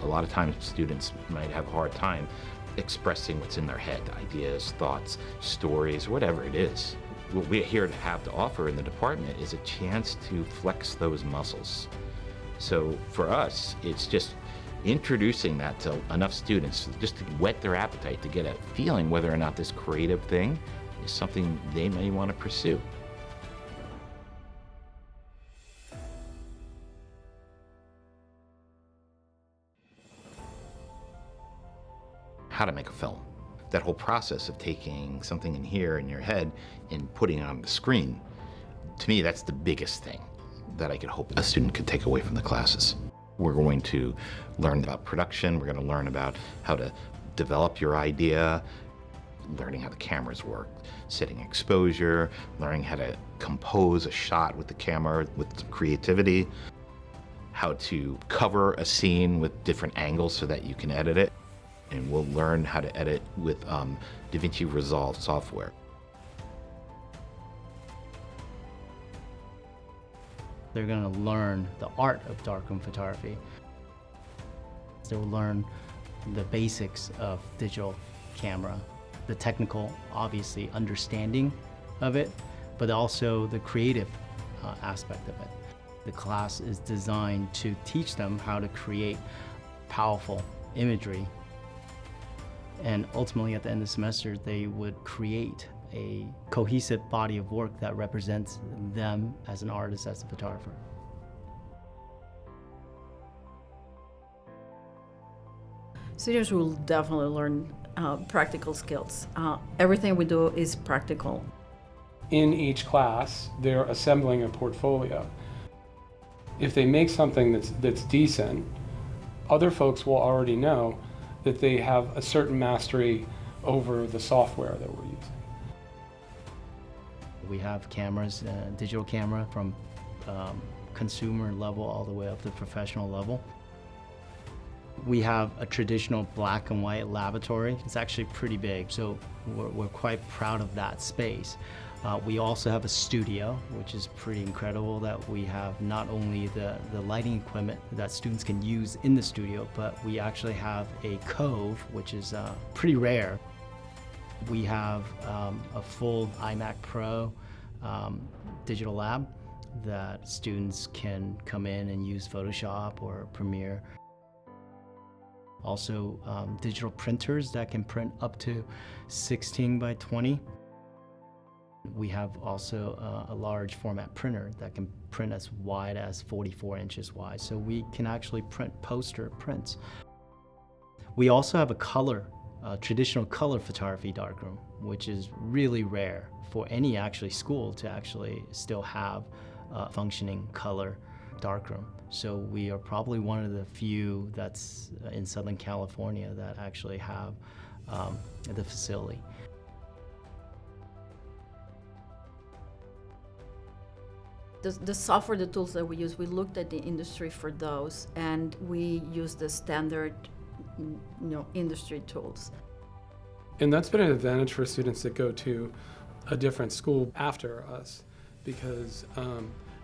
lot of times students might have a hard time expressing what's in their head, ideas, thoughts, stories, whatever it is. What we're here to have to offer in the department is a chance to flex those muscles. So for us, it's just introducing that to enough students just to whet their appetite, to get a feeling whether or not this creative thing is something they may want to pursue. How to make a film. That whole process of taking something in here in your head and putting it on the screen, to me, that's the biggest thing that I could hope a student could take away from the classes. We're going to learn about production, we're going to learn about how to develop your idea, learning how the cameras work, setting exposure, learning how to compose a shot with the camera with creativity, how to cover a scene with different angles so that you can edit it. And we'll learn how to edit with DaVinci Resolve software. They're going to learn the art of darkroom photography. They'll learn the basics of digital camera, the technical, obviously, understanding of it, but also the creative aspect of it. The class is designed to teach them how to create powerful imagery. And ultimately, at the end of the semester, they would create a cohesive body of work that represents them as an artist, as a photographer. Students will definitely learn practical skills. Everything we do is practical. In each class, they're assembling a portfolio. If they make something that's decent, other folks will already know that they have a certain mastery over the software that we're using. We have cameras, digital camera from consumer level all the way up to professional level. We have a traditional black and white laboratory. It's actually pretty big, so we're quite proud of that space. We also have a studio, which is pretty incredible, that we have not only the lighting equipment that students can use in the studio, but we actually have a cove, which is pretty rare. We have a full iMac Pro digital lab that students can come in and use Photoshop or Premiere. Also digital printers that can print up to 16 by 20. We have also a large format printer that can print as wide as 44 inches wide, so we can actually print poster prints. We also have a traditional color photography darkroom, which is really rare for any school to actually still have a functioning color darkroom. So we are probably one of the few that's in Southern California that actually have the facility. The software, the tools that we use, we looked at the industry for those, and we use the standard, industry tools. And that's been an advantage for students that go to a different school after us, because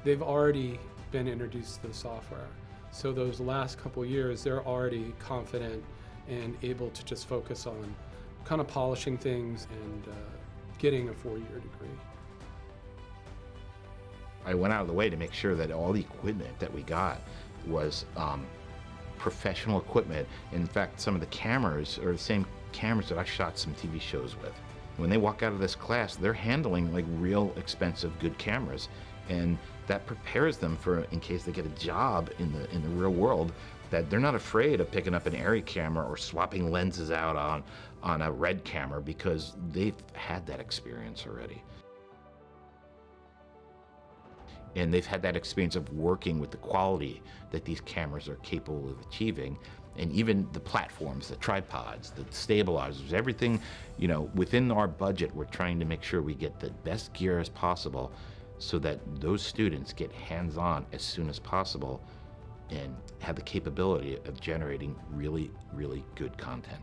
they've already been introduced to the software. So those last couple years, they're already confident and able to just focus on kind of polishing things and getting a 4-year degree. I went out of the way to make sure that all the equipment that we got was professional equipment. In fact, some of the cameras are the same cameras that I shot some TV shows with. When they walk out of this class, they're handling like real expensive, good cameras. And that prepares them for, in case they get a job in the real world, that they're not afraid of picking up an Arri camera or swapping lenses out on a Red camera, because they've had that experience already. And they've had that experience of working with the quality that these cameras are capable of achieving. And even the platforms, the tripods, the stabilizers, everything, within our budget, we're trying to make sure we get the best gear as possible so that those students get hands-on as soon as possible and have the capability of generating really, really good content.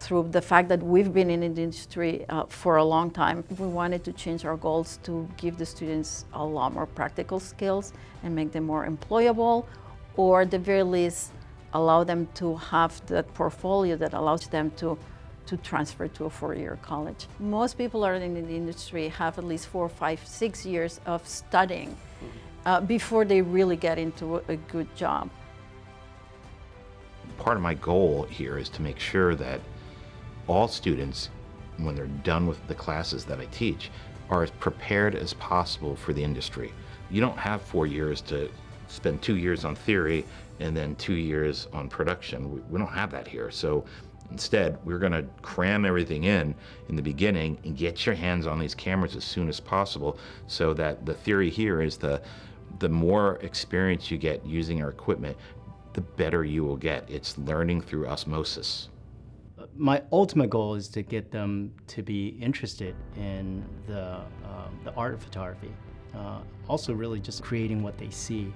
Through the fact that we've been in the industry for a long time, we wanted to change our goals to give the students a lot more practical skills and make them more employable, or at the very least, allow them to have that portfolio that allows them to transfer to a four-year college. Most people are in the industry have at least 4, 5, 6 years of studying before they really get into a good job. Part of my goal here is to make sure that all students, when they're done with the classes that I teach, are as prepared as possible for the industry. You don't have 4 years to spend 2 years on theory and then 2 years on production. We don't have that here. So instead, we're going to cram everything in the beginning and get your hands on these cameras as soon as possible, so that the theory here is the more experience you get using our equipment, the better you will get. It's learning through osmosis. My ultimate goal is to get them to be interested in the art of photography. Also really just creating what they see,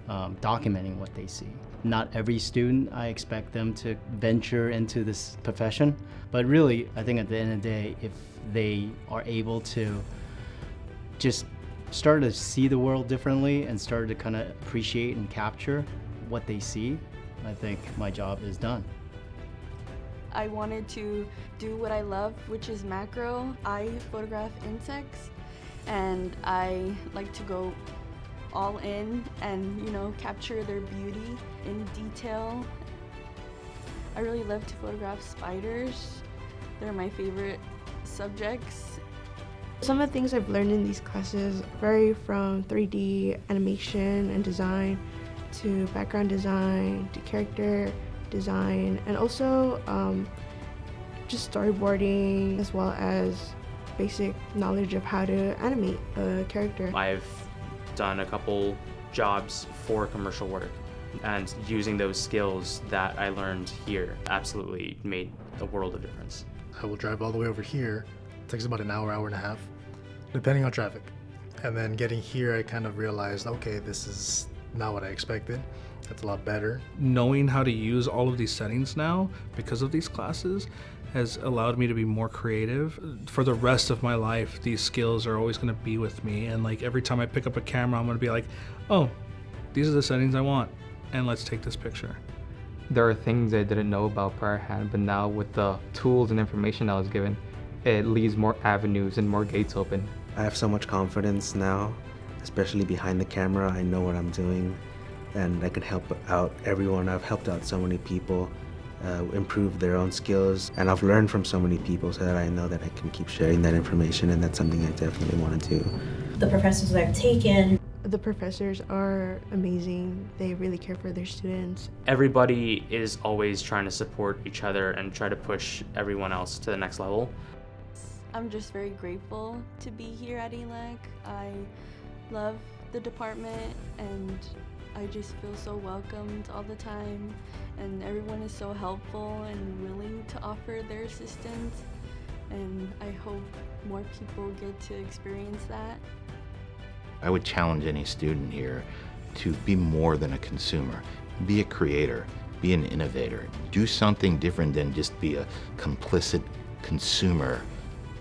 documenting what they see. Not every student, I expect them to venture into this profession, but really, I think at the end of the day, if they are able to just start to see the world differently and start to kind of appreciate and capture what they see, I think my job is done. I wanted to do what I love, which is macro. I photograph insects, and I like to go all in and, capture their beauty in detail. I really love to photograph spiders. They're my favorite subjects. Some of the things I've learned in these classes vary from 3D animation and design to background design to character design, and also just storyboarding, as well as basic knowledge of how to animate a character. I've done a couple jobs for commercial work, and using those skills that I learned here absolutely made a world of difference. I will drive all the way over here. It takes about an hour, hour and a half, depending on traffic. And then getting here, I kind of realized, okay, this is not what I expected. That's a lot better. Knowing how to use all of these settings now because of these classes has allowed me to be more creative. For the rest of my life, these skills are always going to be with me, and like every time I pick up a camera, I'm going to be like, oh, these are the settings I want, and let's take this picture. There are things I didn't know about priorhand, but now with the tools and information I was given, it leaves more avenues and more gates open. I have so much confidence now, especially behind the camera. I know what I'm doing, and I can help out everyone. I've helped out so many people improve their own skills, and I've learned from so many people, so that I know that I can keep sharing that information, and that's something I definitely want to do. The professors I've taken, the professors are amazing. They really care for their students. Everybody is always trying to support each other and try to push everyone else to the next level. I'm just very grateful to be here at Elac. I love the department, and I just feel so welcomed all the time, and everyone is so helpful and willing to offer their assistance, and I hope more people get to experience that. I would challenge any student here to be more than a consumer. Be a creator, be an innovator. Do something different than just be a complicit consumer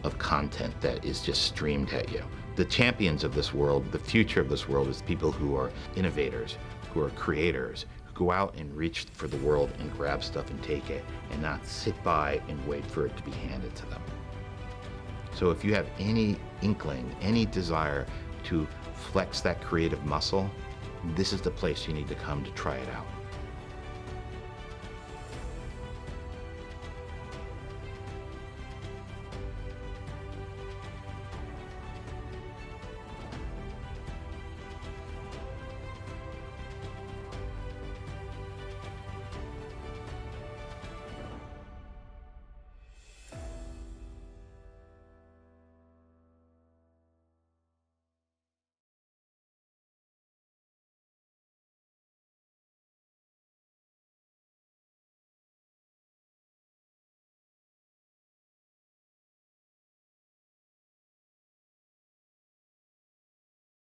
of content that is just streamed at you. The champions of this world, the future of this world, is people who are innovators, who are creators, who go out and reach for the world and grab stuff and take it, and not sit by and wait for it to be handed to them. So if you have any inkling, any desire to flex that creative muscle, this is the place you need to come to try it out.